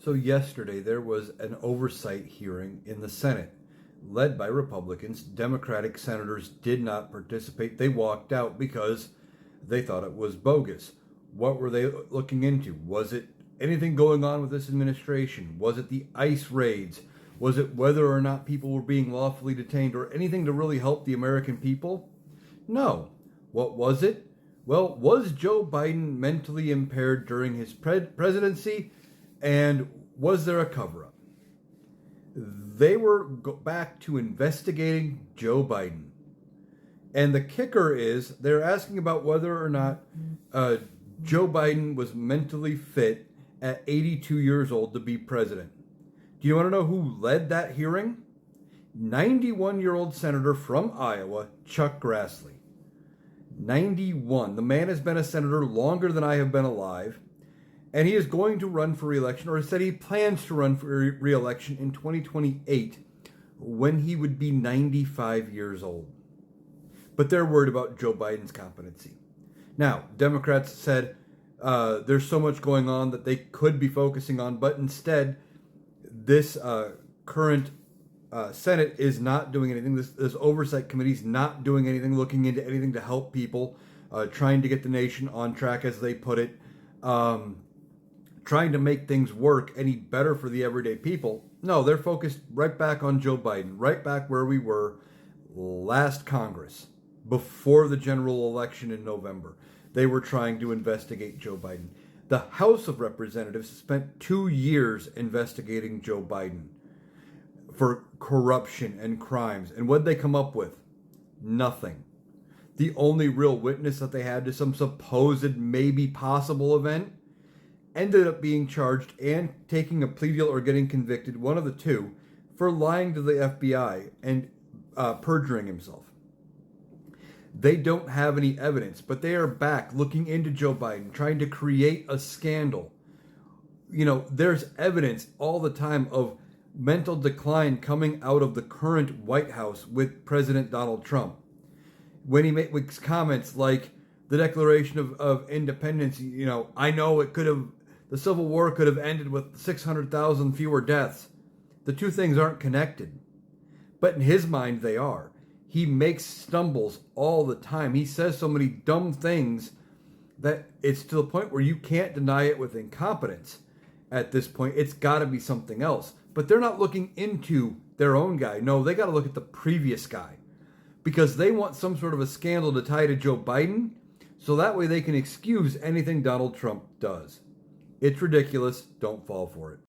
So yesterday there was an oversight hearing in the Senate led by Republicans. Democratic senators did not participate. They walked out because they thought it was bogus. What were they looking into? Was it anything going on with this administration? Was it the ICE raids? Was it whether or not people were being lawfully detained or anything to really help the American people? No. What was it? Well, was Joe Biden mentally impaired during his presidency? And was there a cover-up? They were back to investigating Joe Biden. And the kicker is they're asking about whether or not Joe Biden was mentally fit at 82 years old to be president. Do you want to know who led that hearing? 91-year-old senator from Iowa, Chuck Grassley. 91. The man has been a senator longer than I have been alive. And he is going to run for re-election, or said he plans to run for re-election in 2028 when he would be 95 years old. But they're worried about Joe Biden's competency. Now, Democrats said there's so much going on that they could be focusing on, but instead, this current Senate is not doing anything. This oversight committee is not doing anything, looking into anything to help people, trying to get the nation on track, as they put it. Trying to make things work any better for the everyday people. No, they're focused right back on Joe Biden, right back where we were last Congress, before the general election in November. They were trying to investigate Joe Biden. The House of Representatives spent 2 years investigating Joe Biden for corruption and crimes. And what did they come up with? Nothing. The only real witness that they had to some supposed maybe possible event ended up being charged and taking a plea deal or getting convicted, one of the two, for lying to the FBI and perjuring himself. They don't have any evidence, but they are back looking into Joe Biden, trying to create a scandal. You know, there's evidence all the time of mental decline coming out of the current White House with President Donald Trump. When he makes comments like the Declaration of Independence, you know, I know the Civil War could have ended with 600,000 fewer deaths. The two things aren't connected. But in his mind, they are. He makes stumbles all the time. He says so many dumb things that it's to the point where you can't deny it with incompetence. At this point, it's got to be something else. But they're not looking into their own guy. No, they got to look at the previous guy. Because they want some sort of a scandal to tie to Joe Biden, so that way they can excuse anything Donald Trump does. It's ridiculous. Don't fall for it.